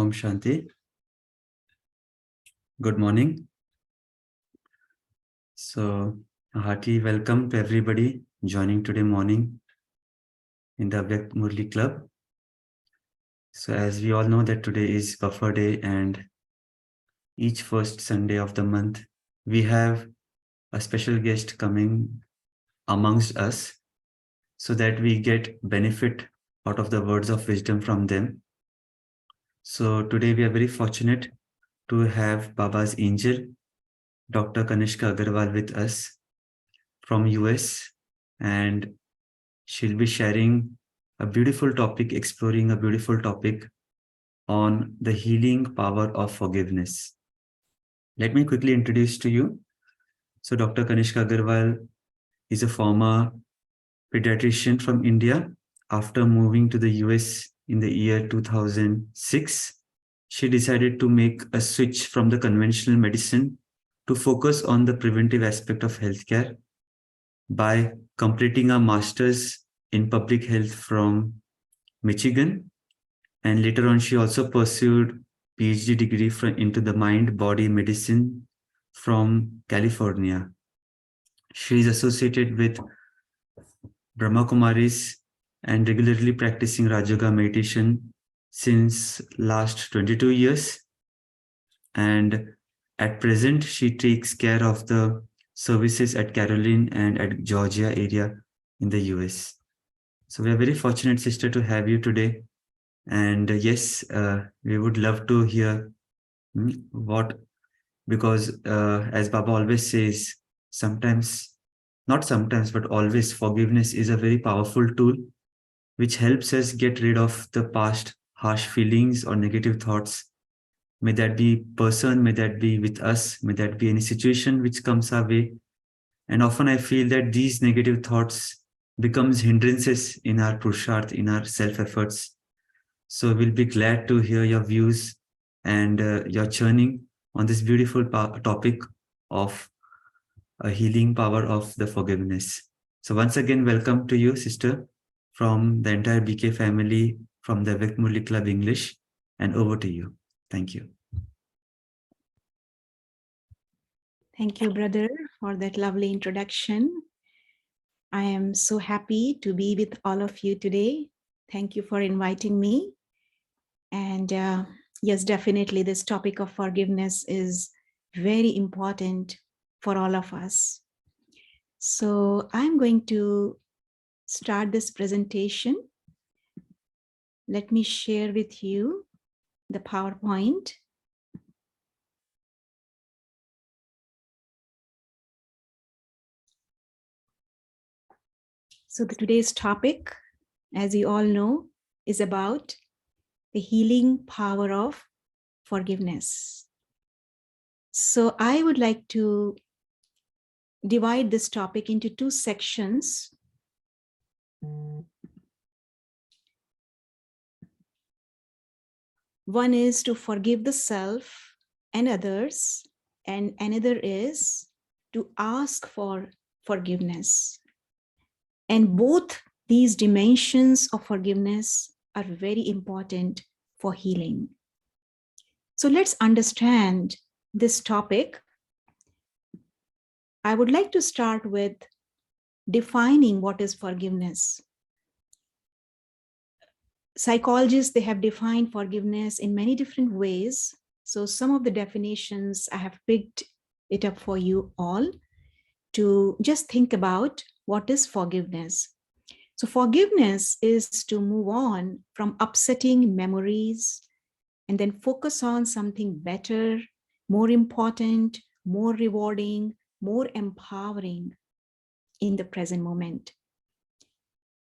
Om Shanti. Good morning. So, a hearty welcome to everybody joining today morning in the Vyakt Murli Club. So, as we all know that today is Buffer Day, and each first Sunday of the month, we have a special guest coming amongst us so that we get benefit out of the words of wisdom from them. So, today we are very fortunate to have Baba's angel, Dr. Kanistha Agarwal, with us from US, and she'll be sharing a beautiful topic, exploring a beautiful topic on the healing power of forgiveness. Let me quickly introduce to you. So Dr. Kanistha Agarwal is a former pediatrician from India. After moving to the US in the year 2006, she decided to make a switch from the conventional medicine to focus on the preventive aspect of healthcare by completing a master's in public health from Michigan. And later on, she also pursued PhD degree into the mind-body medicine from California. She is associated with Brahma Kumaris and regularly practicing Rajyoga Meditation since last 22 years. And at present, she takes care of the services at Caroline and at Georgia area in the US. So we are very fortunate, sister, to have you today. And yes, we would love to hear because as Baba always says, not sometimes, but always, forgiveness is a very powerful tool which helps us get rid of the past harsh feelings or negative thoughts. May that be person, may that be with us, may that be any situation which comes our way. And often I feel that these negative thoughts becomes hindrances in our purusharth, in our self-efforts. So we'll be glad to hear your views and your churning on this beautiful topic of a healing power of the forgiveness. So once again, welcome to you, sister, from the entire BK family, from the Vyakt Murli Club English, and over to you. Thank you. Thank you, brother, for that lovely introduction. I am so happy to be with all of you today. Thank you for inviting me. And yes, definitely this topic of forgiveness is very important for all of us. So I'm going to start this presentation. Let me share with you the PowerPoint. So today's topic, as you all know, is about the healing power of forgiveness. So I would like to divide this topic into two sections. One is to forgive the self and others, and another is to ask for forgiveness. And both these dimensions of forgiveness are very important for healing. So let's understand this topic. I would like to start with defining what is forgiveness. Psychologists, they have defined forgiveness in many different ways. So some of the definitions, I have picked it up for you all to just think about what is forgiveness. So forgiveness is to move on from upsetting memories and then focus on something better, more important, more rewarding, more empowering in the present moment.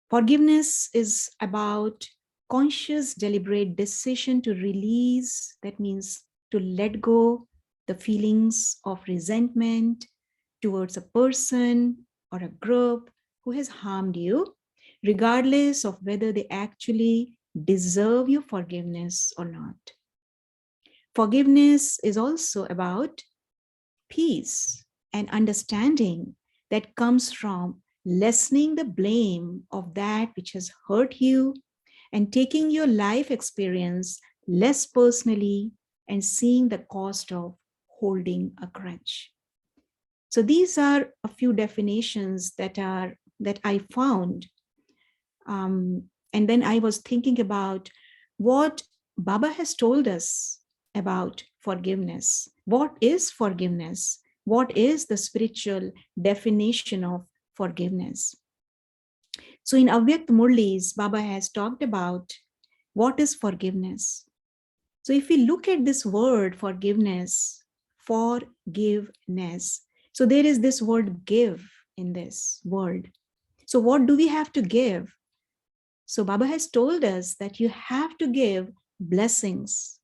Forgiveness is about conscious, deliberate decision to release, that means to let go the feelings of resentment towards a person or a group who has harmed you, regardless of whether they actually deserve your forgiveness or not. Forgiveness is also about peace and understanding that comes from lessening the blame of that which has hurt you and taking your life experience less personally, and seeing the cost of holding a grudge. So these are a few definitions that I found. And then I was thinking about what Baba has told us about forgiveness. What is forgiveness? What is the spiritual definition of forgiveness? So in Avyakt Murlis, Baba has talked about what is forgiveness. So if we look at this word forgiveness, forgiveness, so there is this word give in this word. So what do we have to give? So Baba has told us that you have to give blessings,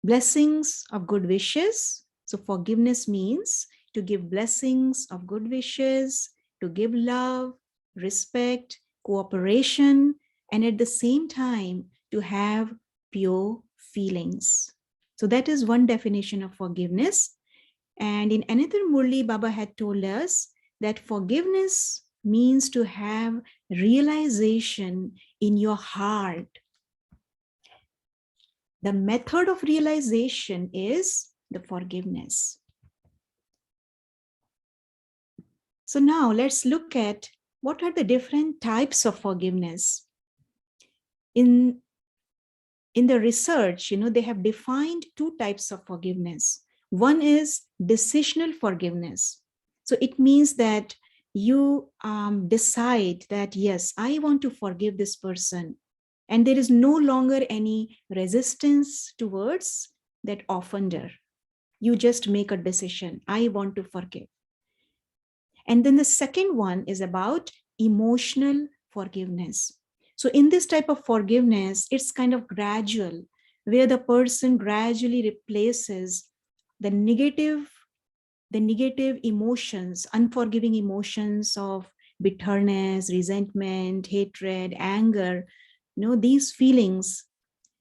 blessings of good wishes. So forgiveness means to give blessings of good wishes, to give love, respect, cooperation, and at the same time to have pure feelings. So that is one definition of forgiveness. And in another Murli, Baba had told us that forgiveness means to have realization in your heart. The method of realization is the forgiveness. So now let's look at what are the different types of forgiveness. In the research, they have defined two types of forgiveness. One is decisional forgiveness. So it means that you decide that, yes, I want to forgive this person. And there is no longer any resistance towards that offender. You just make a decision. I want to forgive. And then the second one is about emotional forgiveness. So in this type of forgiveness, it's kind of gradual, where the person gradually replaces the negative emotions, unforgiving emotions of bitterness, resentment, hatred, anger. These feelings,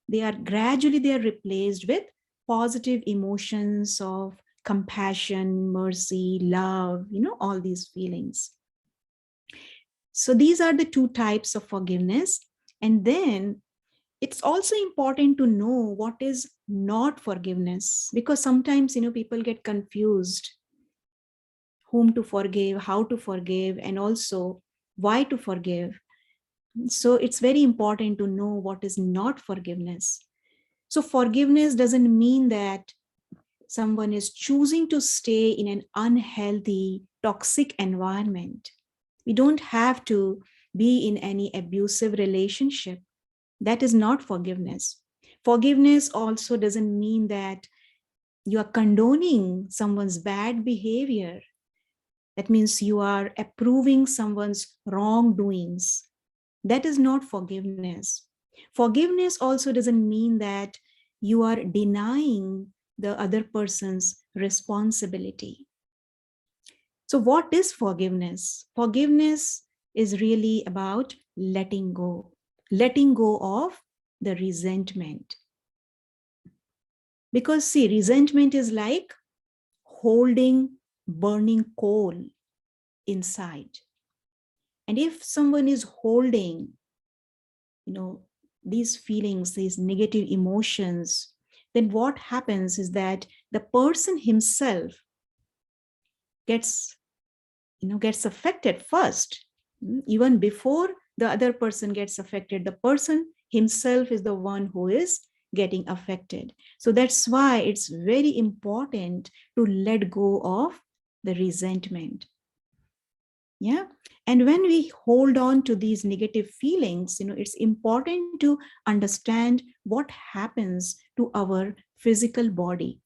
they are replaced with positive emotions of compassion, mercy, love, all these feelings. So these are the two types of forgiveness. And then it's also important to know what is not forgiveness, because sometimes, people get confused whom to forgive, how to forgive, and also why to forgive. So it's very important to know what is not forgiveness. So forgiveness doesn't mean that someone is choosing to stay in an unhealthy, toxic environment. We don't have to be in any abusive relationship. That is not forgiveness. Forgiveness also doesn't mean that you are condoning someone's bad behavior. That means you are approving someone's wrongdoings. That is not forgiveness. Forgiveness also doesn't mean that you are denying the other person's responsibility. So what is forgiveness? Forgiveness is really about letting go of the resentment. Because see, resentment is like holding burning coal inside. And if someone is holding, these feelings, these negative emotions, then what happens is that the person himself gets affected first. Even before the other person gets affected, the person himself is the one who is getting affected. So that's why it's very important to let go of the resentment. Yeah. And when we hold on to these negative feelings, it's important to understand what happens to our physical body.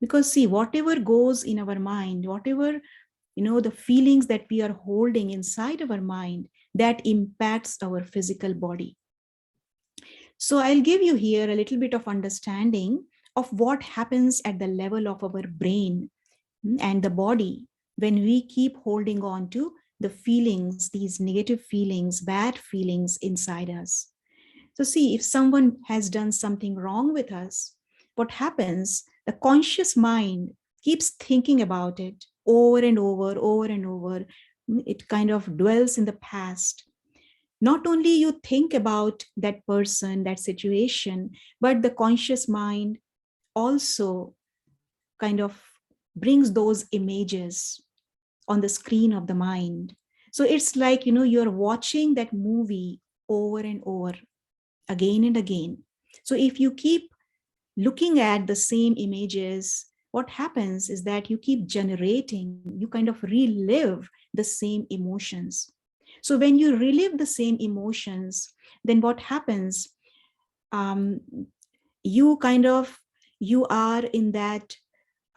Because see, whatever goes in our mind, whatever, the feelings that we are holding inside our mind, that impacts our physical body. So I'll give you here a little bit of understanding of what happens at the level of our brain and the body when we keep holding on to the feelings, these negative feelings, bad feelings inside us. So see, if someone has done something wrong with us, what happens? The conscious mind keeps thinking about it over and over. It kind of dwells in the past. not only you think about that person, that situation, but the conscious mind also kind of brings those images on the screen of the mind. So it's like, you're watching that movie over and over, again and again. So if you keep looking at the same images, what happens is that you keep generating, you kind of relive the same emotions. So when you relive the same emotions, then what happens? Um, you kind of, you are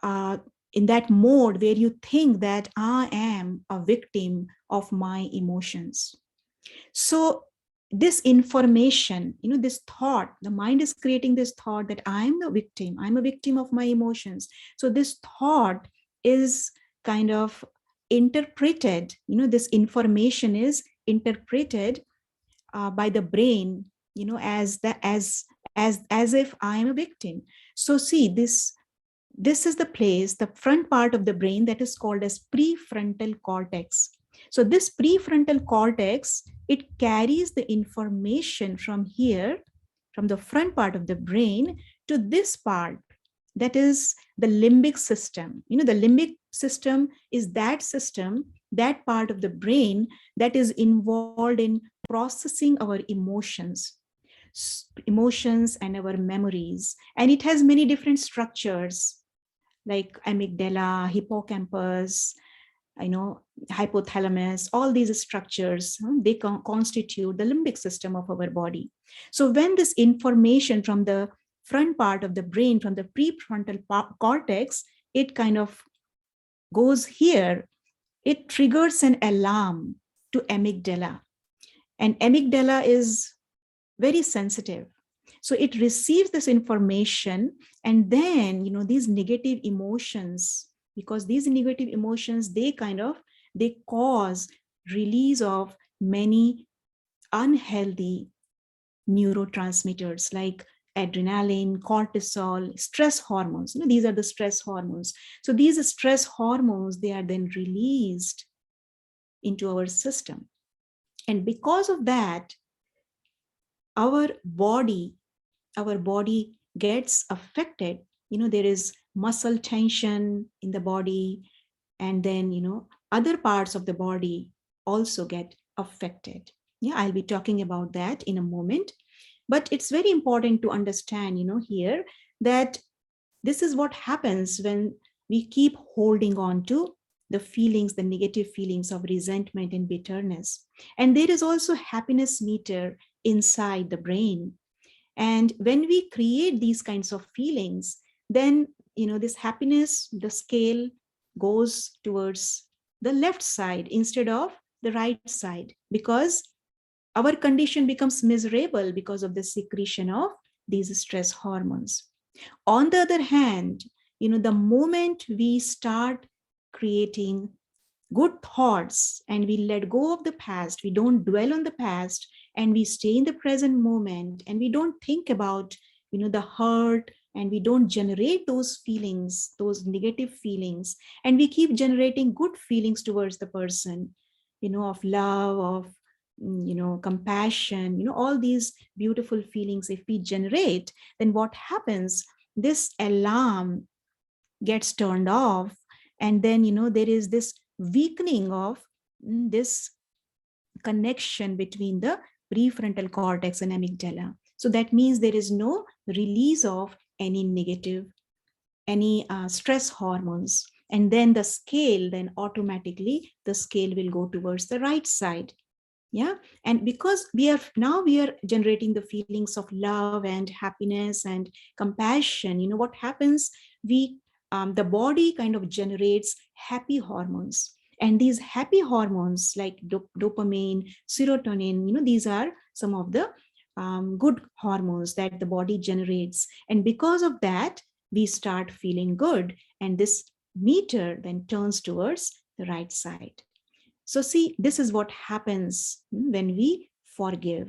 uh, in that mode where you think that I am a victim of my emotions. So this information, this thought, the mind is creating this thought that I'm a victim of my emotions. So this thought is kind of interpreted, this information is interpreted by the brain, as if I am a victim. So see, this is the place, the front part of the brain, that is called as prefrontal cortex. So this prefrontal cortex, it carries the information from here, from the front part of the brain, to this part, that is the limbic system. The limbic system is that system, that part of the brain that is involved in processing our emotions and our memories. And it has many different structures, like amygdala, hippocampus, hypothalamus. All these structures, they constitute the limbic system of our body. So when this information from the front part of the brain, from the prefrontal cortex, it kind of goes here, it triggers an alarm to amygdala. And amygdala is very sensitive. So it receives this information, and then, these negative emotions, because these negative emotions, they cause release of many unhealthy neurotransmitters like adrenaline, cortisol, stress hormones. These are the stress hormones. So these stress hormones, they are then released into our system. And because of that, our body gets affected. There is muscle tension in the body, and then, other parts of the body also get affected. Yeah, I'll be talking about that in a moment. But it's very important to understand, here, that this is what happens when we keep holding on to the feelings, the negative feelings of resentment and bitterness. And there is also happiness meter inside the brain. And when we create these kinds of feelings, then, this happiness, the scale goes towards the left side instead of the right side, because our condition becomes miserable because of the secretion of these stress hormones. On the other hand, the moment we start creating good thoughts and we let go of the past, we don't dwell on the past, and we stay in the present moment, and we don't think about, the hurt, and we don't generate those feelings, those negative feelings, and we keep generating good feelings towards the person, of love, of compassion, all these beautiful feelings. If we generate, then what happens? This alarm gets turned off, and then, there is this weakening of this connection between the prefrontal cortex and amygdala. So that means there is no release of any negative, any stress hormones. And then the scale, then automatically the scale will go towards the right side. Yeah. And because we are generating the feelings of love and happiness and compassion, what happens? The body kind of generates happy hormones. And these happy hormones like dopamine, serotonin, these are some of the good hormones that the body generates. And because of that, we start feeling good. And this meter then turns towards the right side. So see, this is what happens when we forgive.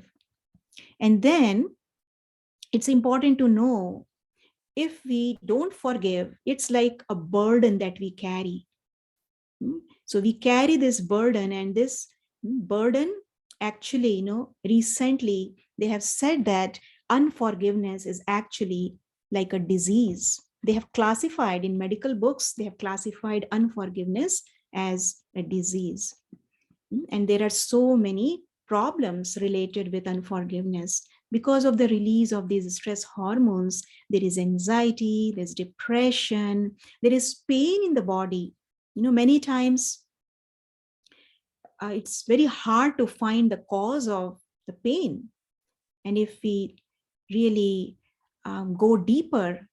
And then it's important to know, if we don't forgive, it's like a burden that we carry. So we carry this burden, and this burden actually, recently they have said that unforgiveness is actually like a disease. They have classified in medical books, they have classified unforgiveness as a disease. And there are so many problems related with unforgiveness. Because of the release of these stress hormones, there is anxiety, there's depression, there is pain in the body. Many times it's very hard to find the cause of the pain. And if we really go deeper,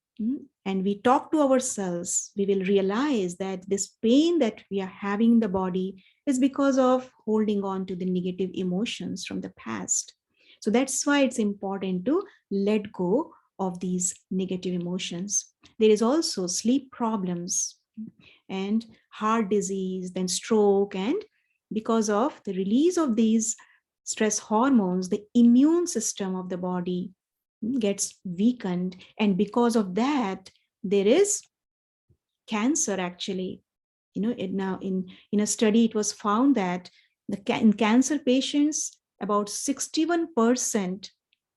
and we talk to ourselves, we will realize that this pain that we are having in the body is because of holding on to the negative emotions from the past. So that's why it's important to let go of these negative emotions. There is also sleep problems and heart disease, then stroke, and because of the release of these stress hormones, the immune system of the body gets weakened, and because of that there is cancer. Actually, now in a study it was found that in cancer patients, about 61%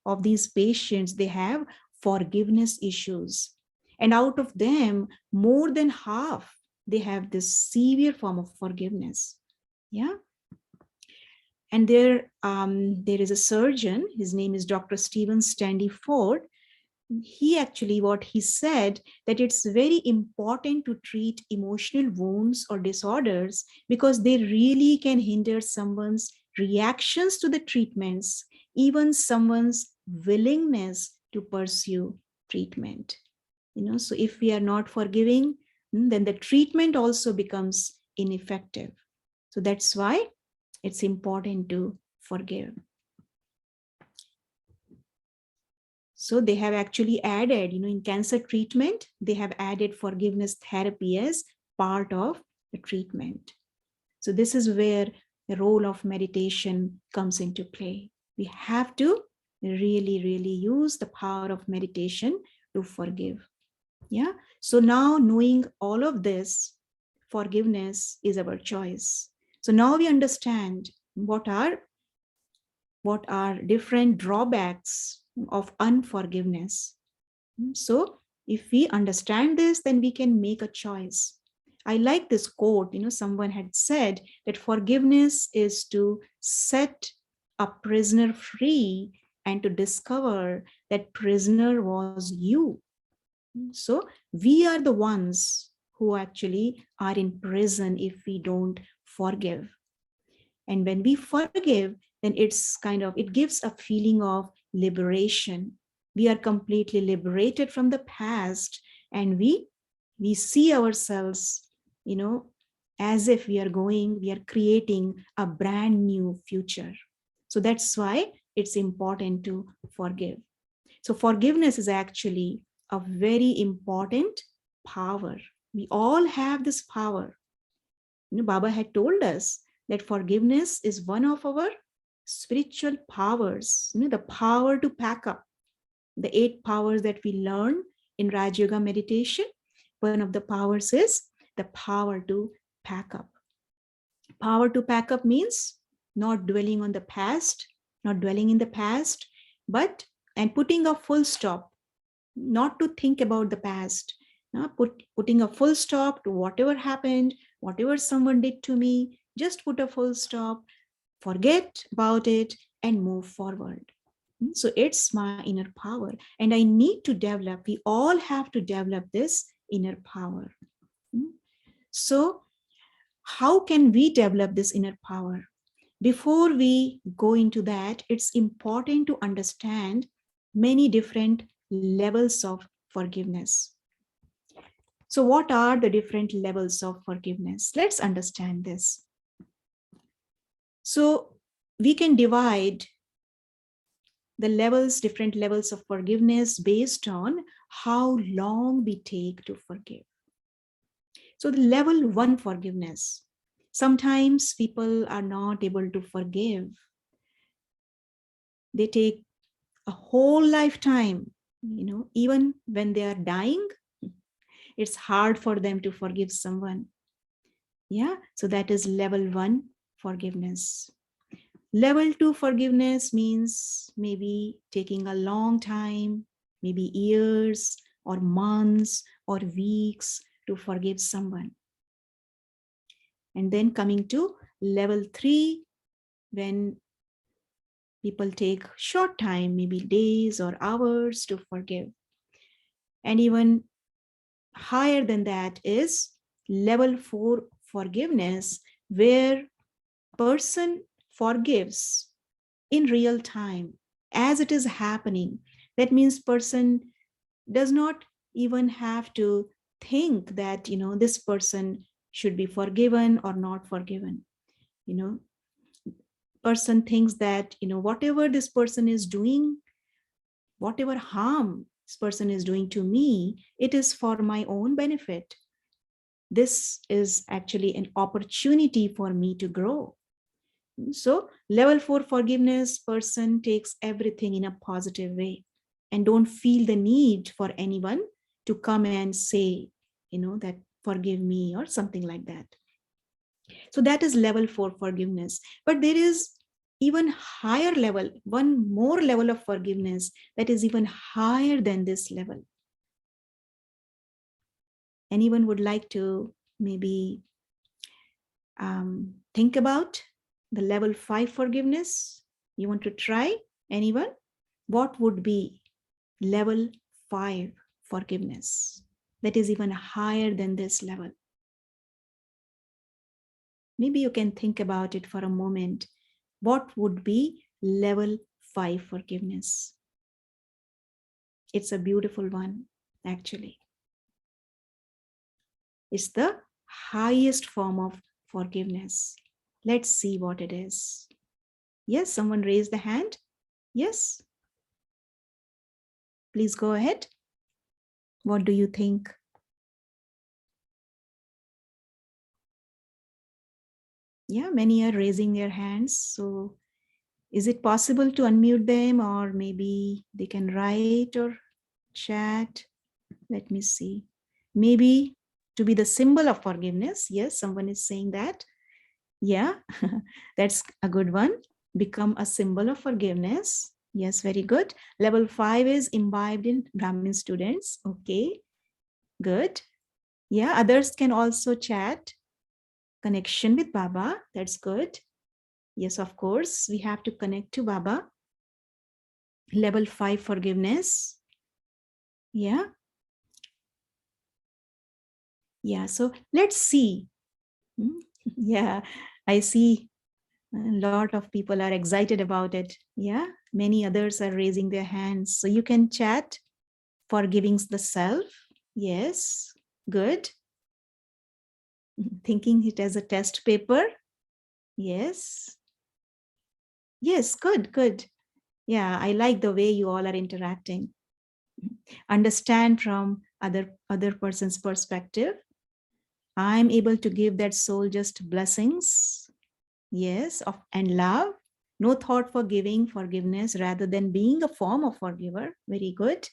of these patients, they have forgiveness issues, and out of them more than half, they have this severe form of forgiveness. Yeah. And there is a surgeon, his name is Dr. Stephen Stanley Ford. He actually, what he said, that it's very important to treat emotional wounds or disorders because they really can hinder someone's reactions to the treatments, even someone's willingness to pursue treatment. So if we are not forgiving, then the treatment also becomes ineffective. So that's why it's important to forgive. So they have actually added, in cancer treatment, they have added forgiveness therapy as part of the treatment. So this is where the role of meditation comes into play. We have to really, really use the power of meditation to forgive. Yeah. So now, knowing all of this, forgiveness is our choice. So now we understand what are different drawbacks of unforgiveness. So if we understand this, then we can make a choice. I like this quote, someone had said that forgiveness is to set a prisoner free and to discover that prisoner was you. So we are the ones who actually are in prison if we don't forgive. And when we forgive, then it gives a feeling of liberation. We are completely liberated from the past, and we see ourselves, as if we are creating a brand new future. So that's why it's important to forgive. So forgiveness is actually a very important power. We all have this power. Baba had told us that forgiveness is one of our spiritual powers, the power to pack up. The 8 powers that we learn in Rajyoga meditation, one of the powers is the power to pack up. Power to pack up means not dwelling on the past, not dwelling in the past, and putting a full stop, not to think about the past, putting a full stop to whatever happened, whatever someone did to me, just put a full stop, forget about it, and move forward. So it's my inner power, and I need to develop, we all have to develop this inner power. So how can we develop this inner power? Before we go into that, it's important to understand many different levels of forgiveness. So what are the different levels of forgiveness? Let's understand this. So we can divide the different levels of forgiveness based on how long we take to forgive. So the level 1 forgiveness. Sometimes people are not able to forgive. They take a whole lifetime, even when they are dying, it's hard for them to forgive someone. Yeah, so that is level 1 forgiveness. Level 2 forgiveness means maybe taking a long time, maybe years or months or weeks to forgive someone. And then coming to level 3, when people take short time, maybe days or hours to forgive. And even higher than that is level 4 forgiveness, where person forgives in real time as it is happening. That means person does not even have to think that, this person should be forgiven or not forgiven. Person thinks that, whatever this person is doing, whatever harm this person is doing to me, it is for my own benefit. This is actually an opportunity for me to grow. So level 4 forgiveness, person takes everything in a positive way and don't feel the need for anyone to come and say, that forgive me or something like that. So that is level 4 forgiveness. But there is even higher level, one more level of forgiveness that is even higher than this level. Anyone would like to maybe think about the level 5 forgiveness? You want to try? Anyone? What would be level 5 forgiveness that is even higher than this level? Maybe you can think about it for a moment. What would be level 5 forgiveness? It's a beautiful one, actually. It's the highest form of forgiveness. Let's see what it is. Yes, someone raised the hand. Yes. Please go ahead. What do you think? Yeah, many are raising their hands. So is it possible to unmute them, or maybe they can write or chat? Let me see. Maybe to be the symbol of forgiveness. Yes, someone is saying that. Yeah, that's a good one. Become a symbol of forgiveness. Yes, very good. Level 5 is imbibed in Brahmin students. Okay, good. Yeah, others can also chat. Connection with Baba. That's good. Yes, of course, we have to connect to Baba. Level 5 forgiveness. Yeah. Yeah, so let's see. Yeah, I see a lot of people are excited about it. Yeah, many others are raising their hands. So you can chat. Forgiving the self. Yes, good. Thinking it as a test paper. Yes. Yes, good, good. Yeah, I like the way you all are interacting. Understand from other person's perspective. I'm able to give that soul just blessings. Yes, and love. No thought for giving forgiveness rather than being a form of forgiver. Very good.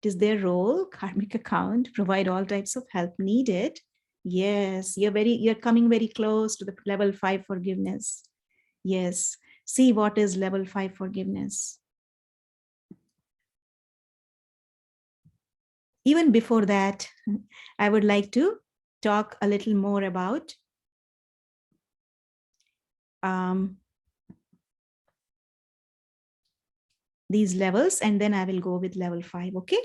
It is their role, karmic account, provide all types of help needed. Yes, you're coming very close to the level 5 forgiveness. Yes, see what is level 5 forgiveness. Even before that, I would like to talk a little more about these levels, and then I will go with level 5. Okay,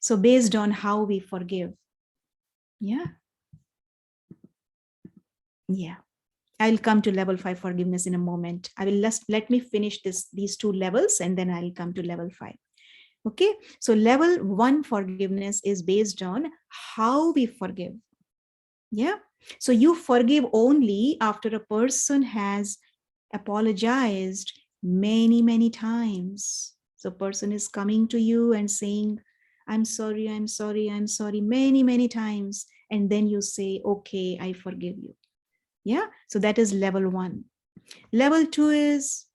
so based on how we forgive. Yeah. I'll come to level 5 forgiveness in a moment. I will let me finish these two levels, and then I'll come to level 5. Okay, so level 1 forgiveness is based on how we forgive. Yeah, so you forgive only after a person has apologized many times. So person is coming to you and saying, I'm sorry, I'm sorry, I'm sorry, many times. And then you say, okay, I forgive you. Yeah, so that is level 1. Level 2 is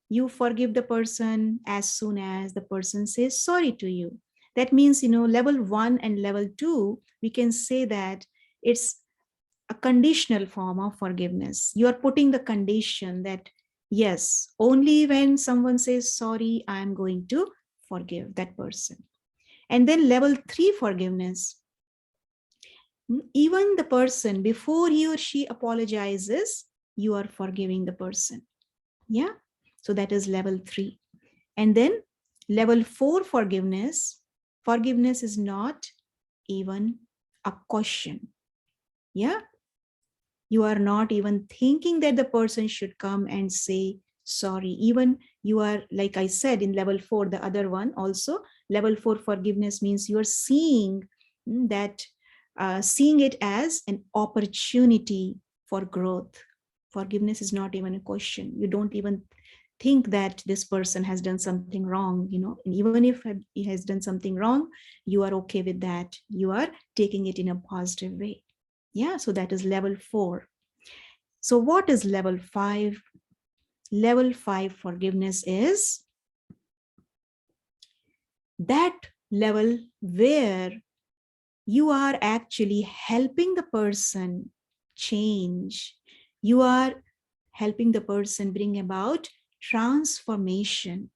you forgive the person as soon as the person says sorry to you. That means, level 1 and level 2, we can say that it's a conditional form of forgiveness. You are putting the condition that Yes, only when someone says sorry, I am going to forgive that person. And then level 3 forgiveness. Even the person, before he or she apologizes, you are forgiving the person. Yeah. So that is level 3. And then level 4 forgiveness. Forgiveness is not even a question. Yeah. You are not even thinking that the person should come and say sorry. Even you are, like I said, in level 4, the other one also, level 4 forgiveness means you are seeing that, seeing it as an opportunity for growth. Forgiveness is not even a question. You don't even think that this person has done something wrong, and even if he has done something wrong, you are okay with that. You are taking it in a positive way. Yeah, so that is level 4. So what is level 5? Level 5 forgiveness is that level where you are actually helping the person change. You are helping the person bring about transformation.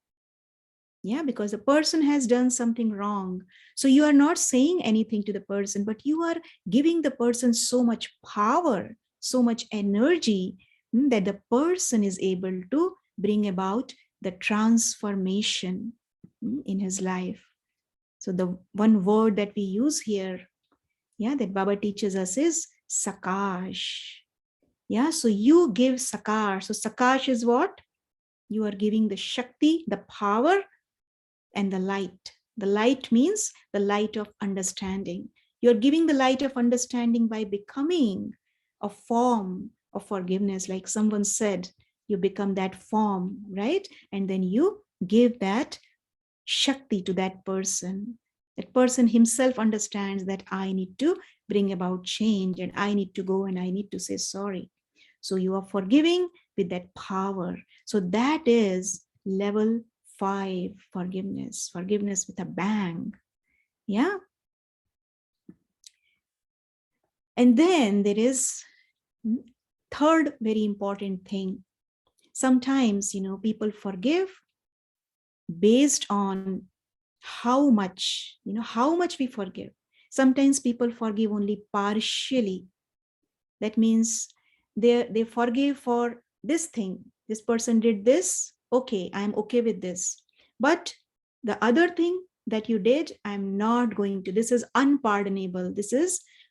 Yeah, because the person has done something wrong. So you are not saying anything to the person, but you are giving the person so much power, so much energy, that the person is able to bring about the transformation in his life. So the one word that we use here, yeah, that Baba teaches us is Sakash. Yeah, so you give Sakash. So Sakash is what? You are giving the Shakti, the power, and the light. The light means the light of understanding. You're giving the light of understanding by becoming a form of forgiveness. Like someone said, you become that form, right? And then you give that Shakti to that person. That person himself understands that I need to bring about change and I need to go and I need to say sorry. So you are forgiving with that power. So that is level 5 forgiveness. Forgiveness with a bang. Yeah. And then there is third very important thing. Sometimes, people forgive based on how much we forgive. Sometimes people forgive only partially. That means they forgive for this thing. This person did this. Okay, I'm okay with this. But the other thing that you did, I'm not going to. This is unpardonable.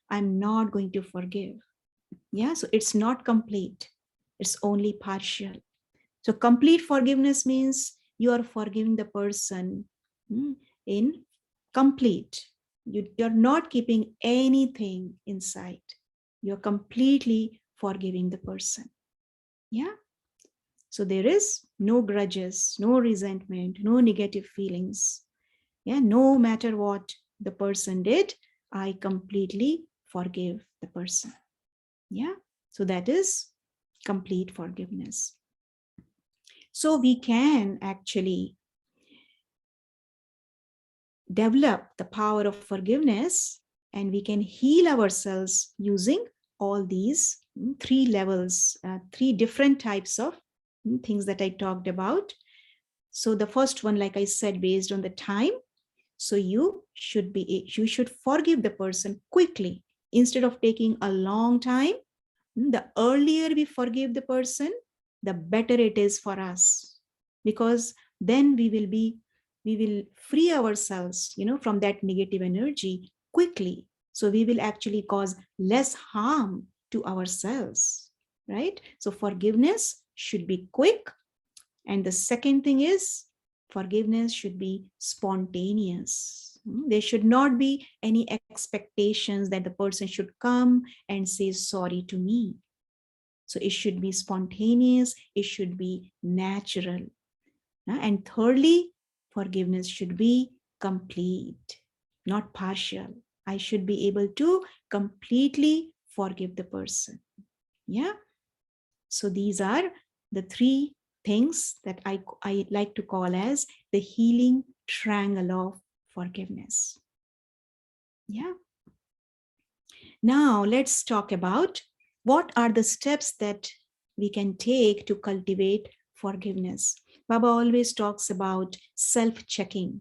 I'm not going to forgive. Yeah, so it's not complete. It's only partial. So complete forgiveness means you are forgiving the person in complete. You're not keeping anything inside. You're completely forgiving the person. Yeah. So there is no grudges, no resentment, no negative feelings. Yeah. No matter what the person did, I completely forgive the person. Yeah. So that is complete forgiveness. So we can actually develop the power of forgiveness and we can heal ourselves using all these 3 levels, 3 different types of things that I talked about. So the first one, like I said, based on the time. So you should forgive the person quickly instead of taking a long time. The earlier we forgive the person, the better it is for us, because then we will free ourselves, from that negative energy quickly. So we will actually cause less harm to ourselves, right? So forgiveness should be quick. And the second thing is forgiveness should be spontaneous. There should not be any expectations that the person should come and say sorry to me. So it should be spontaneous, it should be natural. And thirdly, forgiveness should be complete, not partial. I should be able to completely forgive the person. Yeah. So these are the 3 things that I like to call as the healing triangle of forgiveness. Yeah. Now let's talk about what are the steps that we can take to cultivate forgiveness. Baba always talks about self-checking,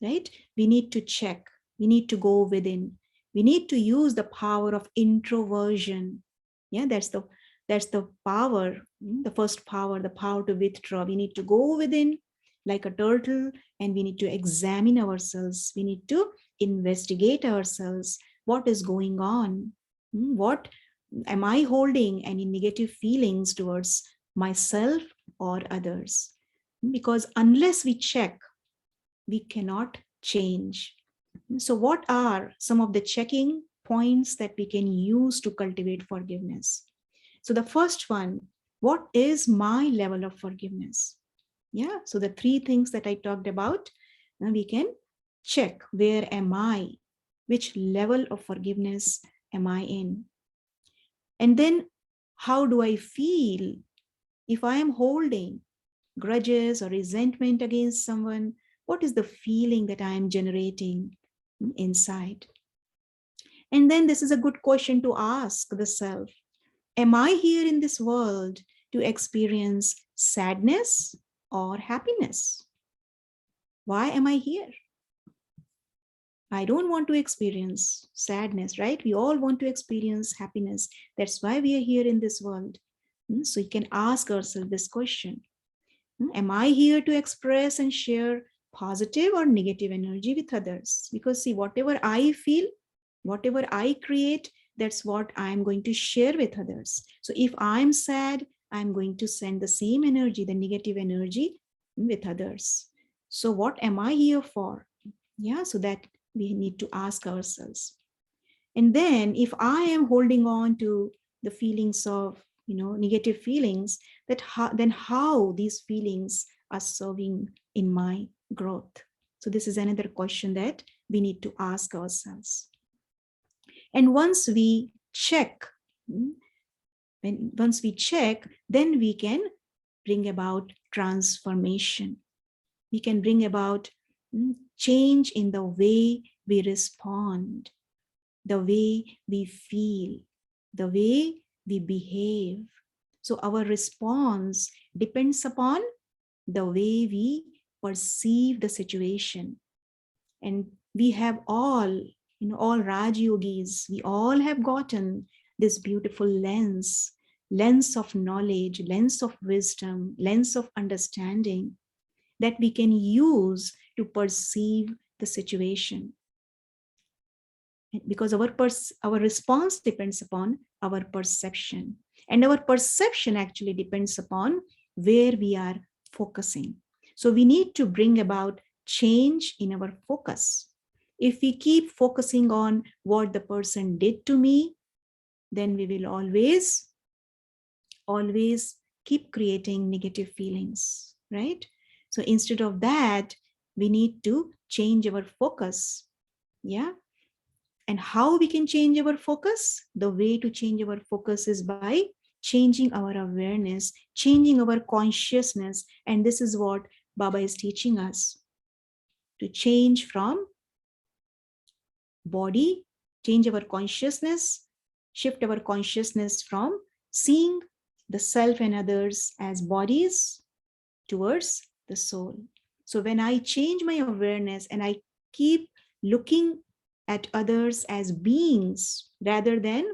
right? We need to check. We need to go within. We need to use the power of introversion. Yeah, that's the power, the first power, the power to withdraw. We need to go within like a turtle, and we need to examine ourselves. We need to investigate ourselves. What is going on? What am I holding any negative feelings towards myself or others? Because unless we check, we cannot change. So, what are some of the checking points that we can use to cultivate forgiveness? So, the first one, what is my level of forgiveness? Yeah, so the three things that I talked about, we can check, where am I? Which level of forgiveness am I in? And then, how do I feel if I am holding grudges or resentment against someone? What is the feeling that I am generating inside? And then this is a good question to ask the self. Am I here in this world to experience sadness or happiness? Why am I here? I don't want to experience sadness, right? We all want to experience happiness. That's why we are here in this world. So you can ask ourselves this question. Am I here to express and share positive or negative energy with others? Because see, whatever I feel, whatever I create, that's what I'm going to share with others. So if I'm sad, I'm going to send the same energy, the negative energy, with others. So what am I here for? Yeah, so that we need to ask ourselves. And then if I am holding on to the feelings of, negative feelings, then how these feelings are serving in my growth? So this is another question that we need to ask ourselves. And once we check, then we can bring about transformation. We can bring about change in the way we respond, the way we feel, the way we behave. So our response depends upon the way we perceive the situation. And we have all, all Raj Yogis, we all have gotten this beautiful lens of knowledge, lens of wisdom, lens of understanding that we can use to perceive the situation. Because our response depends upon our perception, and our perception actually depends upon where we are focusing. So we need to bring about change in our focus. If we keep focusing on what the person did to me, then we will always keep creating negative feelings, right? So instead of that, we need to change our focus. Yeah. And how we can change our focus? The way to change our focus is by changing our awareness, changing our consciousness. And this is what Baba is teaching us, to change from body, change our consciousness, shift our consciousness from seeing the self and others as bodies towards the soul. So when I change my awareness and I keep looking at others as beings rather than,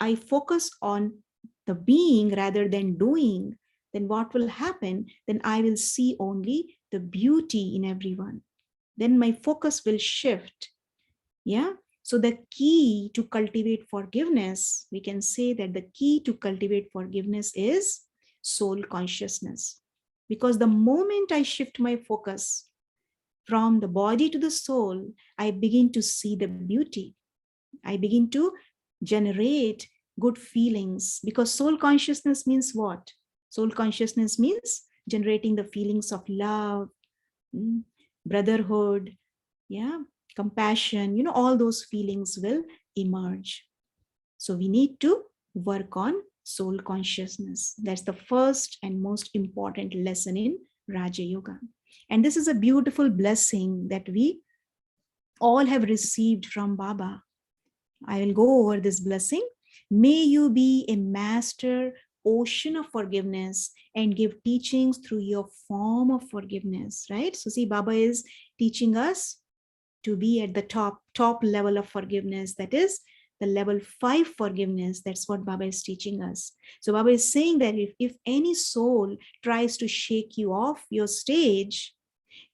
I focus on the being rather than doing, then what will happen? Then I will see only the beauty in everyone. Then my focus will shift. Yeah. So the key to cultivate forgiveness, we can say that the key to cultivate forgiveness is soul consciousness. Because the moment I shift my focus from the body to the soul, I begin to see the beauty. I begin to generate good feelings, because soul consciousness means what? Soul consciousness means generating the feelings of love, brotherhood, yeah, compassion, all those feelings will emerge. So we need to work on soul consciousness. That's the first and most important lesson in Raja Yoga. And this is a beautiful blessing that we all have received from Baba. I will go over this blessing. May you be a master ocean of forgiveness and give teachings through your form of forgiveness, right? So see, Baba is teaching us to be at the top level of forgiveness, that is the level 5 forgiveness. That's what Baba is teaching us. So Baba is saying that if any soul tries to shake you off your stage,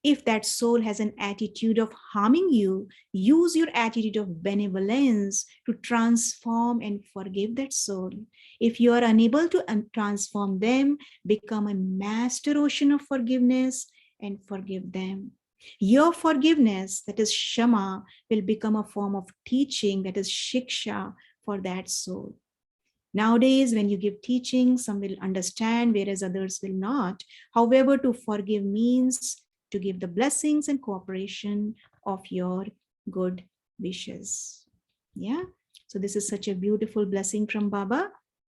if that soul has an attitude of harming you, use your attitude of benevolence to transform and forgive that soul. If you are unable to transform them, become a master ocean of forgiveness and forgive them. Your forgiveness, that is Shama, will become a form of teaching, that is Shiksha, for that soul. Nowadays, when you give teaching, some will understand, whereas others will not. However, to forgive means to give the blessings and cooperation of your good wishes. Yeah. So this is such a beautiful blessing from Baba.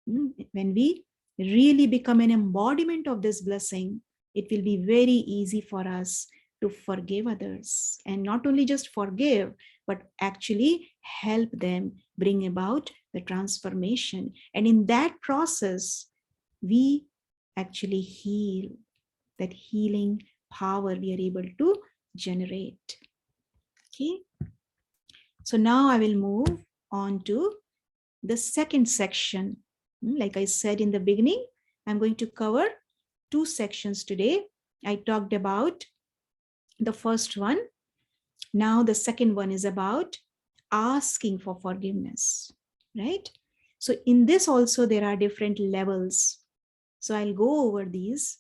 When we really become an embodiment of this blessing, it will be very easy for us to forgive others, and not only just forgive, but actually help them bring about the transformation. And in that process, we actually heal. That healing power we are able to generate. Okay. So now I will move on to the second section. Like I said in the beginning, I'm going to cover 2 sections today. I talked about the first one. Now the second one is about asking for forgiveness, right? So in this also there are different levels. So I'll go over these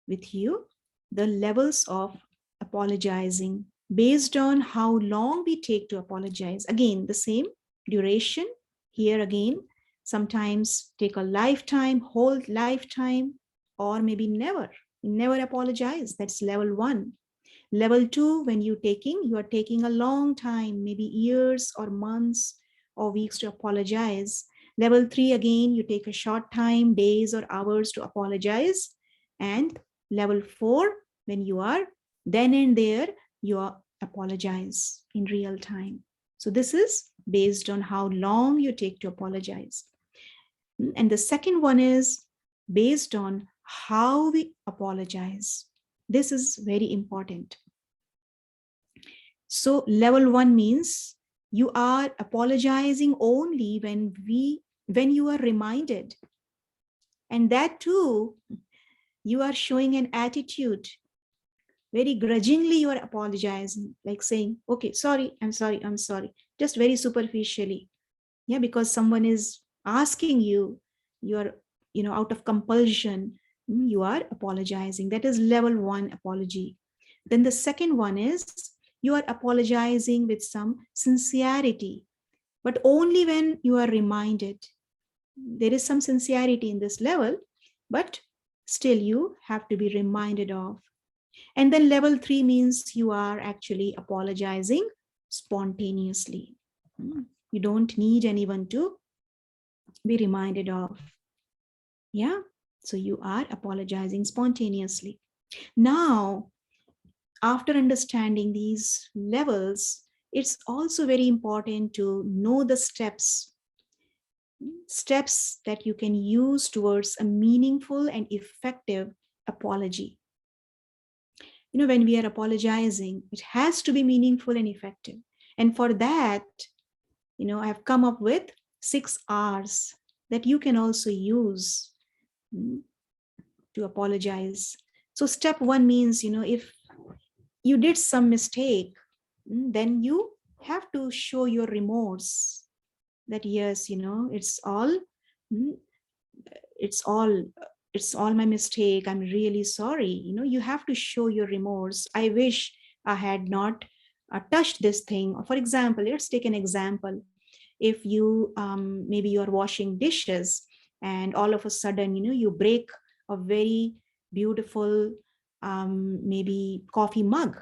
with you. The levels of apologizing based on how long we take to apologize. Again, the same duration. Here again, sometimes take a lifetime, whole lifetime, or maybe never apologize. That's level 1. Level 2, when you are taking a long time, maybe years or months or weeks to apologize. Level 3, again, you take a short time, days or hours to apologize. And level 4, when you are then and there, you apologize in real time. So this is based on how long you take to apologize. And the second one is based on how we apologize. This is very important. So level 1 means you are apologizing only when you are reminded. And that too, you are showing an attitude. Very grudgingly, you are apologizing, like saying, okay, sorry, I'm sorry, just very superficially. Yeah, because someone is asking you, you are, out of compulsion, you are apologizing. That is level 1 apology. Then the second one is you are apologizing with some sincerity, but only when you are reminded. There is some sincerity in this level, but still you have to be reminded of. And then level 3 means you are actually apologizing spontaneously. You don't need anyone to be reminded of. Yeah. So you are apologizing spontaneously. Now, after understanding these levels, it's also very important to know the steps that you can use towards a meaningful and effective apology. When we are apologizing, it has to be meaningful and effective. And for that, I have come up with 6 R's that you can also use to apologize. So step 1 means, if you did some mistake, then you have to show your remorse that yes, it's all my mistake. I'm really sorry. You have to show your remorse. I wish I had not touched this thing. For example, let's take an example. If you maybe you're washing dishes and all of a sudden, you break a very beautiful maybe coffee mug.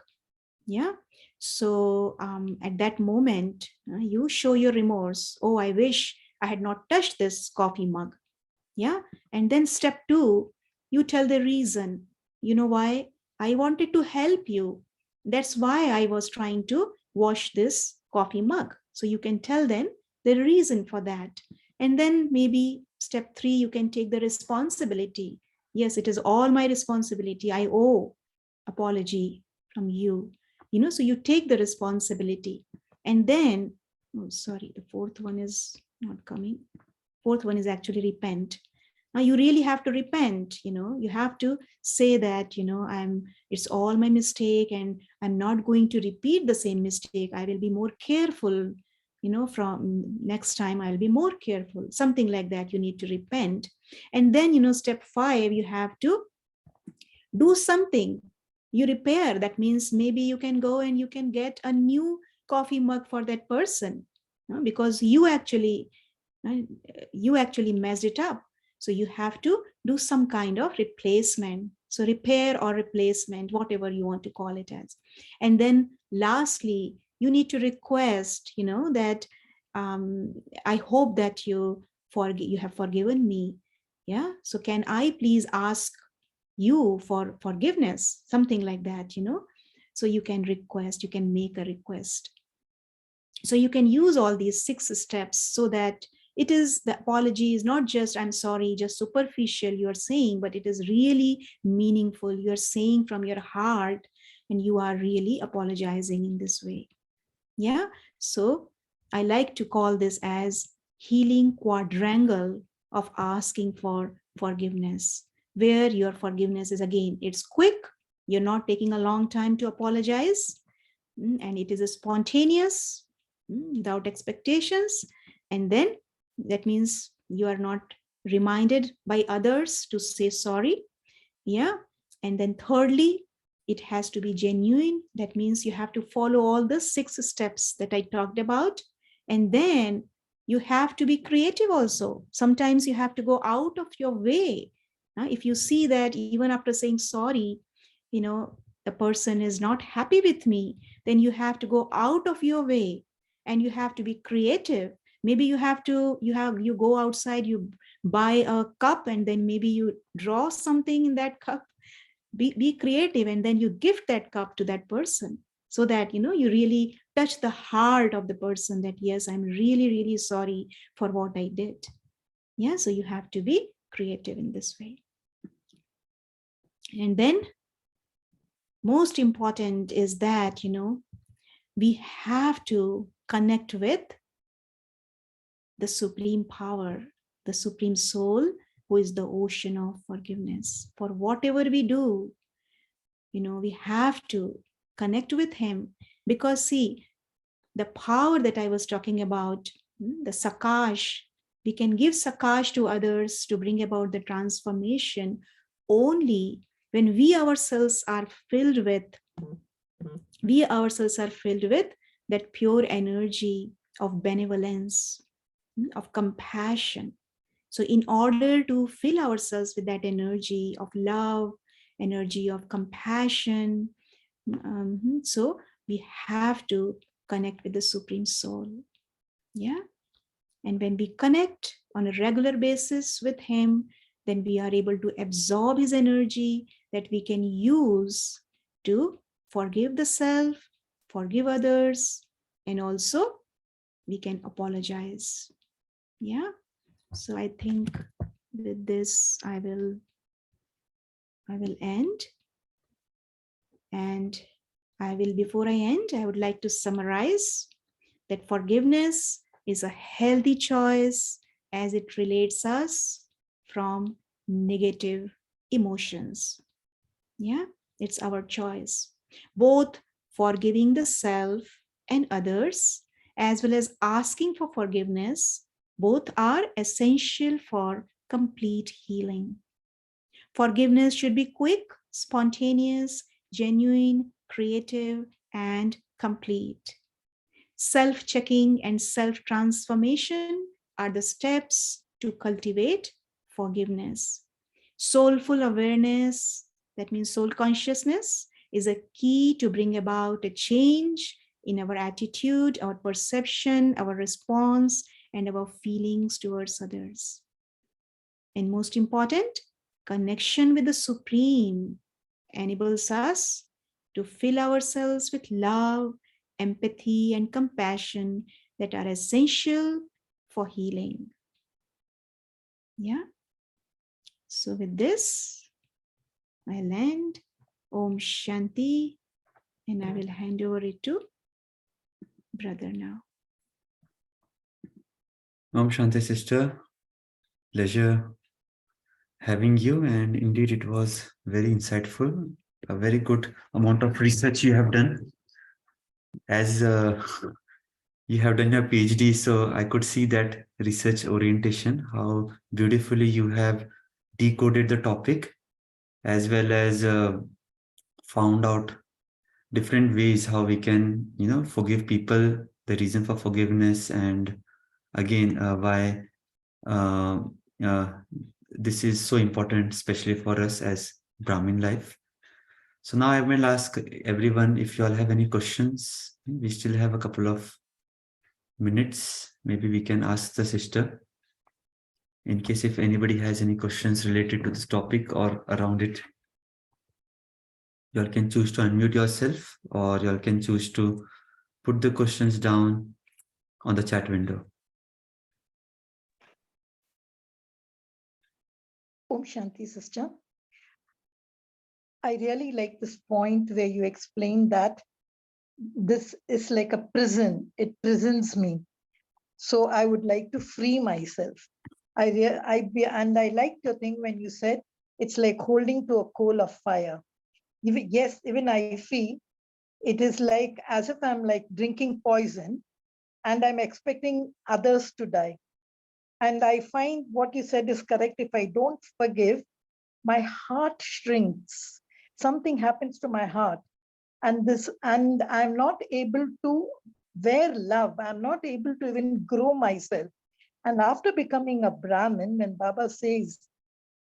Yeah. So at that moment, you show your remorse. Oh, I wish I had not touched this coffee mug. Yeah. And then step 2, you tell the reason. You know why? I wanted to help you. That's why I was trying to wash this coffee mug. So you can tell them the reason for that. And then maybe step 3, you can take the responsibility. Yes, it is all my responsibility. I owe apology from you. So you take the responsibility. And then, oh, sorry, the fourth one is not coming. Fourth one is actually repent. Now you really have to repent. You have to say that, it's all my mistake and I'm not going to repeat the same mistake. I will be more careful. From next time I'll be more careful. Something like that. You need to repent. And then, step 5, you have to do something. You repair. That means maybe you can go and you can get a new coffee mug for that person, because you actually messed it up. So you have to do some kind of replacement. So repair or replacement, whatever you want to call it as. And then lastly, you need to request, that I hope that you have forgiven me. Yeah. So can I please ask you for forgiveness? Something like that. So you can request, you can make a request. So you can use all these 6 steps so that the apology is not just I'm sorry, just superficial you're saying, but it is really meaningful. You're saying from your heart and you are really apologizing in this way. Yeah. So I like to call this as healing quadrangle of asking for forgiveness, where your forgiveness is, again, it's quick. You're not taking a long time to apologize. And it is a spontaneous, without expectations. And then that means you are not reminded by others to say sorry. Yeah. And then thirdly, it has to be genuine. That means you have to follow all the 6 steps that I talked about. And then you have to be creative also. Sometimes you have to go out of your way. If you see that even after saying sorry, the person is not happy with me, then you have to go out of your way and you have to be creative. Maybe you go outside, you buy a cup, and then maybe you draw something in that cup. Be creative, and then you gift that cup to that person, so that you really touch the heart of the person, that yes, I'm really, really sorry for what I did. Yeah. So you have to be creative in this way. And then most important is that we have to connect with the supreme power, the supreme soul, who is the ocean of forgiveness. For whatever we do, we have to connect with him, because see, the power that I was talking about, the sakash, we can give sakash to others to bring about the transformation only when we ourselves are filled with that pure energy of benevolence, of compassion. So in order to fill ourselves with that energy of love, energy of compassion, so we have to connect with the Supreme Soul. Yeah. And when we connect on a regular basis with him, then we are able to absorb his energy that we can use to forgive the self, forgive others, and also we can apologize. Yeah. So I think with this, I will end. And before I end, I would like to summarize that forgiveness is a healthy choice as it relates us from negative emotions. Yeah, it's our choice. Both forgiving the self and others, as well as asking for forgiveness, both are essential for complete healing. Forgiveness should be quick, spontaneous, genuine, creative, and complete. Self-checking and self-transformation are the steps to cultivate forgiveness. Soulful awareness, that means soul consciousness, is a key to bring about a change in our attitude, our perception, our response, and our feelings towards others. And most important, connection with the Supreme enables us to fill ourselves with love, empathy, and compassion that are essential for healing. Yeah. So with this, I'll end. Om Shanti. And I will hand over it to brother now. Om Shanti, sister. Pleasure having you. And indeed, it was very insightful. A very good amount of research you have done. As you have done your PhD, so I could see that research orientation, how beautifully you have decoded the topic, as well as found out different ways how we can, forgive people, the reason for forgiveness, and again, why uh, uh, this is so important, especially for us as Brahmin life. So now I will ask everyone if you all have any questions. We still have a couple of minutes. Maybe we can ask the sister in case if anybody has any questions related to this topic or around it. You all can choose to unmute yourself, or you all can choose to put the questions down on the chat window. Om Shanti, sister. I really like this point where you explained that this is like a prison. It prisons me. So I would like to free myself. And I liked your thing when you said it's like holding to a coal of fire. Even I feel it is like as if I'm like drinking poison and I'm expecting others to die. And I find what you said is correct. If I don't forgive, my heart shrinks. Something happens to my heart. And I'm not able to wear love. I'm not able to even grow myself. And after becoming a Brahmin, when Baba says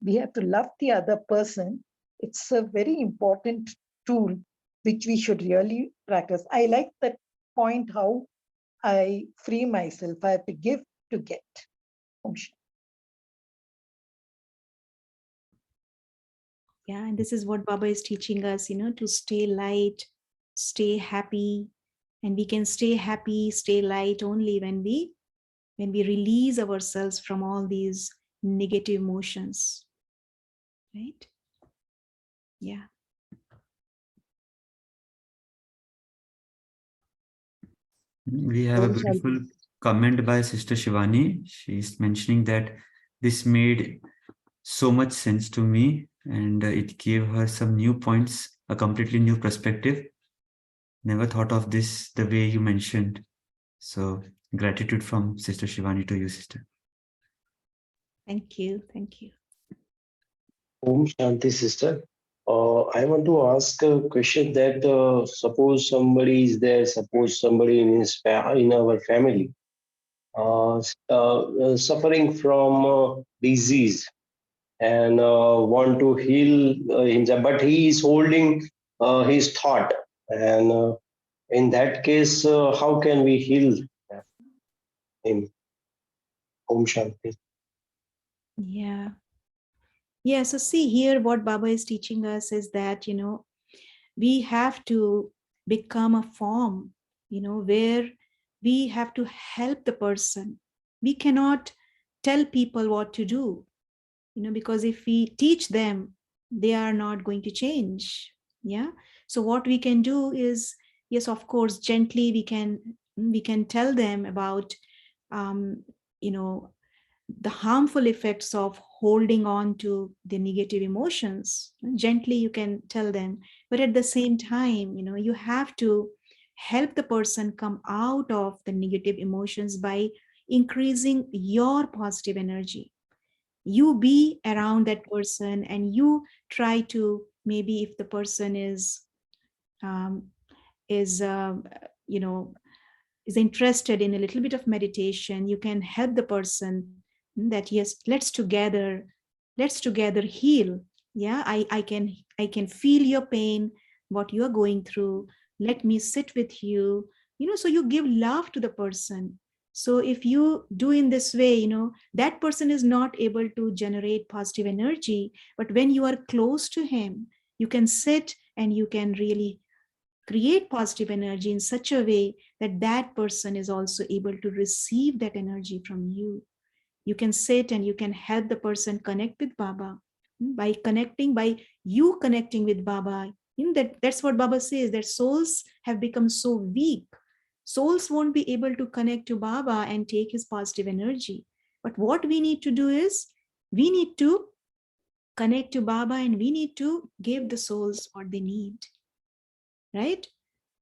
we have to love the other person, it's a very important tool which we should really practice. I like that point, how I free myself. I have to give to get. Yeah, and this is what Baba is teaching us, to stay light, stay happy. And we can stay happy, stay light only when we release ourselves from all these negative emotions. Right? Yeah. We have a beautiful comment by Sister Shivani. She's mentioning that this made so much sense to me, and it gave her some new points, a completely new perspective. Never thought of this the way you mentioned. So gratitude from Sister Shivani to you, sister. Thank you. Thank you. Om Shanti, sister. I want to ask a question that suppose somebody is there, suppose somebody in our family suffering from disease and want to heal himself, but he is holding his thought. And in that case, how can we heal him? Om Shanti. Yeah. Yeah. So see here, what Baba is teaching us is that, we have to become a form, where we have to help the person. We cannot tell people what to do, because if we teach them, they are not going to change. Yeah. So what we can do is, yes, of course, gently we can tell them about, you know, the harmful effects of holding on to the negative emotions. Gently you can tell them, but at the same time, you have to help the person come out of the negative emotions by increasing your positive energy. You be around that person and you try to, maybe if the person um, is you know is interested in a little bit of meditation, you can help the person that, yes, let's together heal. Yeah, I can feel your pain, what you are going through. Let me sit with you. So you give love to the person. So if you do in this way, that person is not able to generate positive energy, but when you are close to him, you can sit and you can really create positive energy in such a way that that person is also able to receive that energy from you. You can sit and you can help the person connect with Baba. By you connecting with Baba. That's what Baba says, that souls have become so weak. Souls won't be able to connect to Baba and take his positive energy. But what we need to do is, we need to connect to Baba and we need to give the souls what they need. Right?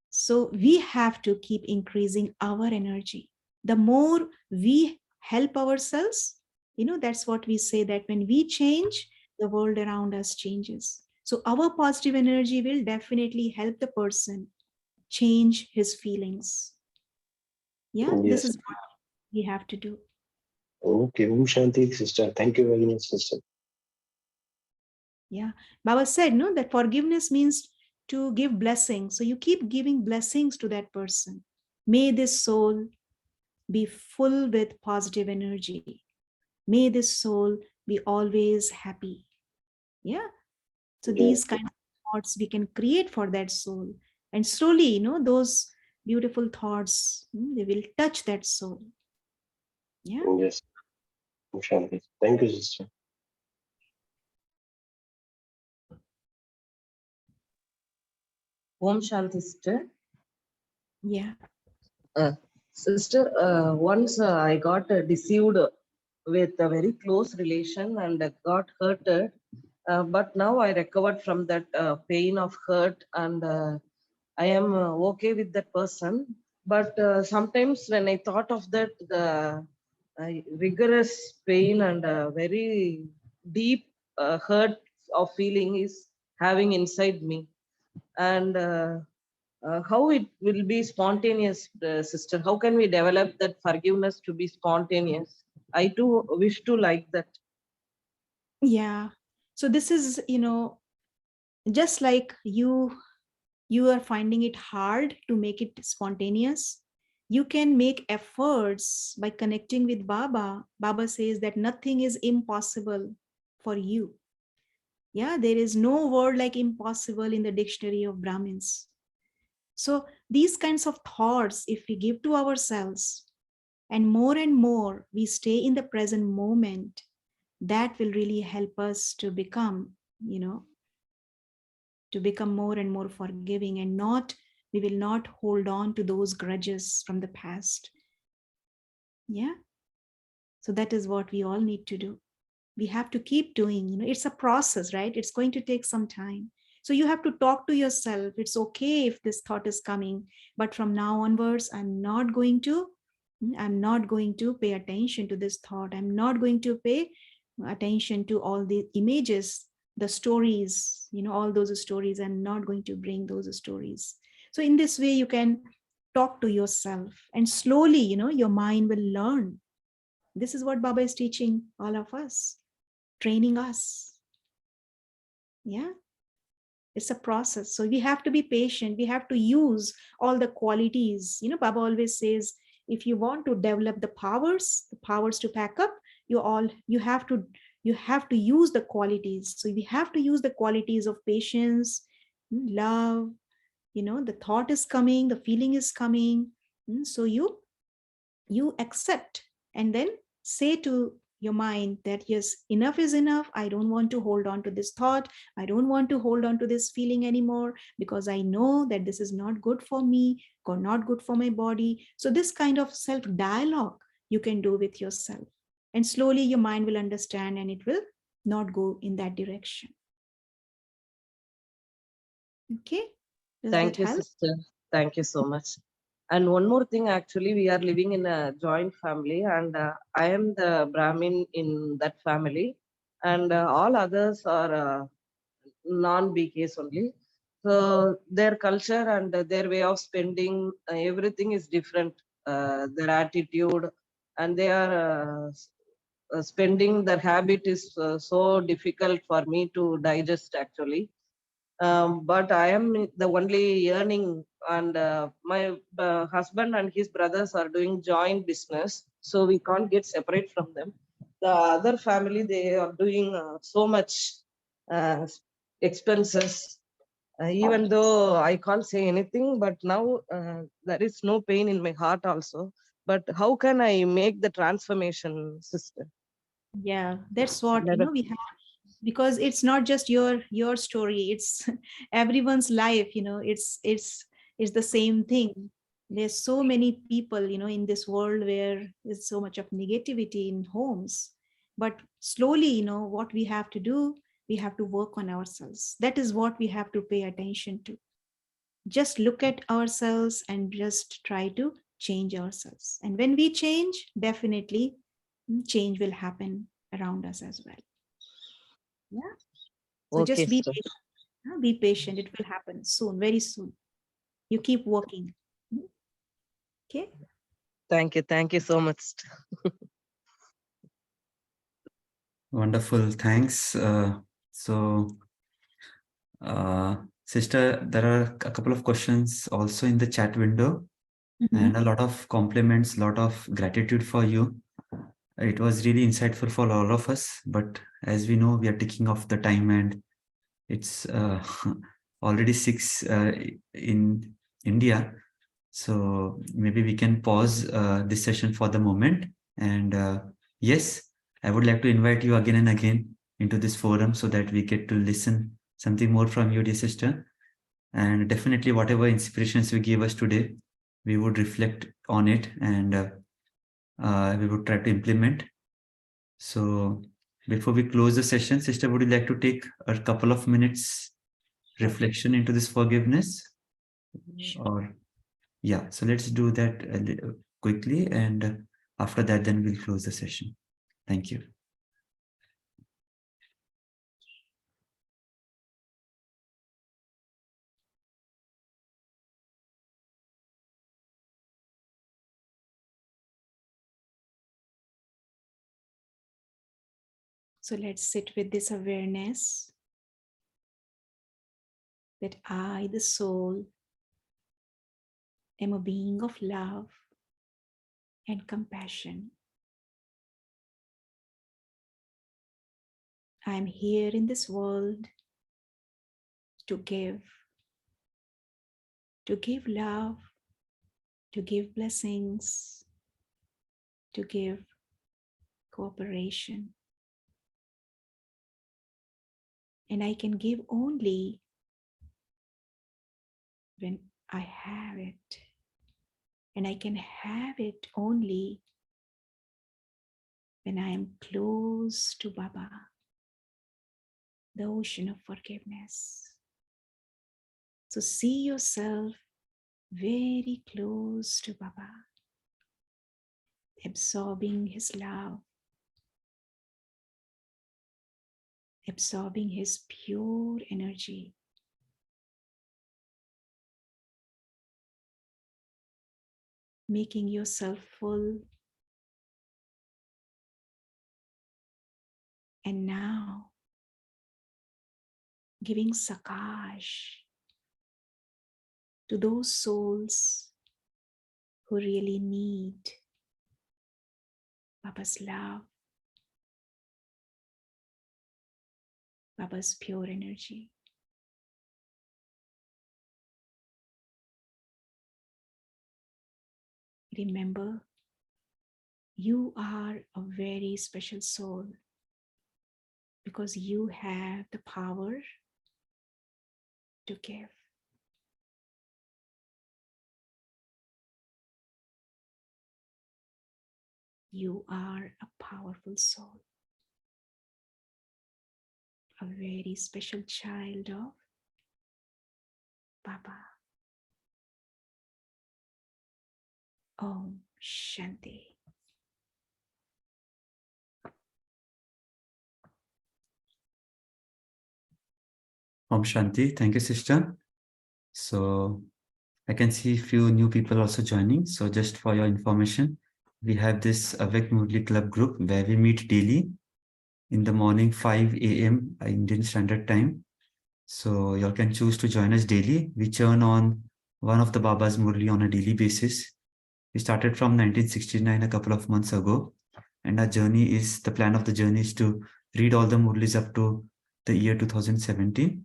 So we have to keep increasing our energy. The more we help ourselves, that's what we say, that when we change, the world around us changes. So our positive energy will definitely help the person change his feelings. Yeah, this Yes. is what we have to do. Okay, Om Shanti, sister. Thank you very much, sister. Yeah, Baba said, no, that forgiveness means to give blessings. So you keep giving blessings to that person. May this soul be full with positive energy. May this soul be always happy. Yeah. So Yeah. these kind of thoughts we can create for that soul. And slowly, those beautiful thoughts, they will touch that soul. Yeah. Yes. Om Shanti. Thank you, sister. Om Shanti, sister. Yeah. Sister, once I got deceived with a very close relation and got hurted. But now I recovered from that pain of hurt, and I am okay with that person. But sometimes when I thought of that, the rigorous pain and very deep hurt of feeling is having inside me. And how it will be spontaneous, sister? How can we develop that forgiveness to be spontaneous? I too wish to like that. Yeah. So this is, just like you are finding it hard to make it spontaneous, you can make efforts by connecting with Baba. Baba says that nothing is impossible for you. Yeah, there is no word like impossible in the dictionary of Brahmins. So these kinds of thoughts, if we give to ourselves and more we stay in the present moment, that will really help us to become, to become more and more forgiving, and we will not hold on to those grudges from the past. Yeah. So that is what we all need to do. We have to keep doing, it's a process, right? It's going to take some time. So you have to talk to yourself. It's okay if this thought is coming, but from now onwards, I'm not going to pay attention to this thought. I'm not going to pay attention to all the images, the stories, all those stories. I'm not going to bring those stories. So in this way, you can talk to yourself, and slowly, your mind will learn. This is what Baba is teaching all of us, training us. Yeah. It's a process. So we have to be patient. We have to use all the qualities. Baba always says, if you want to develop the powers to pack up, you have to use the qualities. So we have to use the qualities of patience, love. The thought is coming, the feeling is coming. So you accept, and then say to your mind that, yes, enough is enough. I don't want to hold on to this thought. I don't want to hold on to this feeling anymore, because I know that this is not good for me or not good for my body. So this kind of self-dialogue you can do with yourself. And slowly your mind will understand, and it will not go in that direction. Okay? Does Thank that you, help? sister. Thank you so much. And one more thing, actually, we are living in a joint family, and I am the Brahmin in that family, and all others are non-BKs only. So their culture and their way of spending, everything is different. Their attitude, and they are spending, their habit is so difficult for me to digest, actually. But I am the only earning, and my husband and his brothers are doing joint business, so we can't get separate from them. The other family, they are doing so much uh, expenses, even though I can't say anything, but now there is no pain in my heart also. But how can I make the transformation, sister? Yeah, that's what, Let us- we have, because it's not just your story, it's everyone's life, it's the same thing. There's so many people, in this world where there's so much of negativity in homes. But slowly, what we have to do, we have to work on ourselves. That is what we have to pay attention to. Just look at ourselves and just try to change ourselves. And when we change, definitely change will happen around us as well. Yeah. So Okay, just be sister. patient. Be patient. It will happen soon, very soon. You keep working. Okay. Thank you. Thank you so much. Wonderful. Thanks. So, sister, there are a couple of questions also in the chat window, and a lot of compliments, a lot of gratitude for you. It was really insightful for all of us. But as we know, we are ticking off the time, and it's already 6 in India. So maybe we can pause this session for the moment. And yes, I would like to invite you again and again into this forum so that we get to listen something more from you, dear sister. And definitely whatever inspirations you gave us today, we would reflect on it, and we would try to implement. So before we close the session, sister, would you like to take a couple of minutes reflection into this forgiveness? Or yeah, so let's do that quickly, and after that, then we'll close the session. Thank you. So let's sit with this awareness that I, the soul, am a being of love and compassion. I am here in this world to give love, to give blessings, to give cooperation. And I can give only when I have it. And I can have it only when I am close to Baba, the ocean of forgiveness. So see yourself very close to Baba, absorbing his love, absorbing his pure energy. Making yourself full. And now giving sakash to those souls who really need Baba's love, Baba's pure energy. Remember, you are a very special soul because you have the power to give. You are a powerful soul, a very special child of Baba. Om Shanti. Om Shanti. Thank you, sister. So I can see a few new people also joining. So just for your information, we have this Awake Murli Club group where we meet daily in the morning, 5 a.m. Indian Standard Time. So you all can choose to join us daily. We churn on one of the Baba's Murli on a daily basis. We started from 1969, a couple of months ago. And our journey is, the plan of the journey is to read all the Murlis up to the year 2017.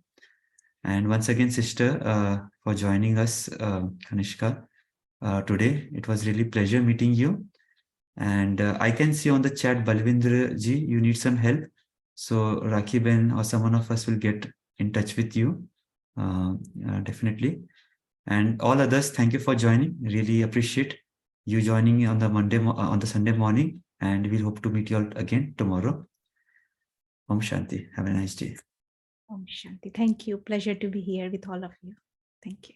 And once again, sister, for joining us, Kanishka, today. It was really pleasure meeting you. And I can see on the chat, Balvindra ji, you need some help. So Rakhi Ben or someone of us will get in touch with you, definitely. And all others, thank you for joining. Really appreciate you joining on the on the Sunday morning, and we'll hope to meet you all again tomorrow. Om Shanti. Have a nice day. Om Shanti. Thank you. Pleasure to be here with all of you. Thank you.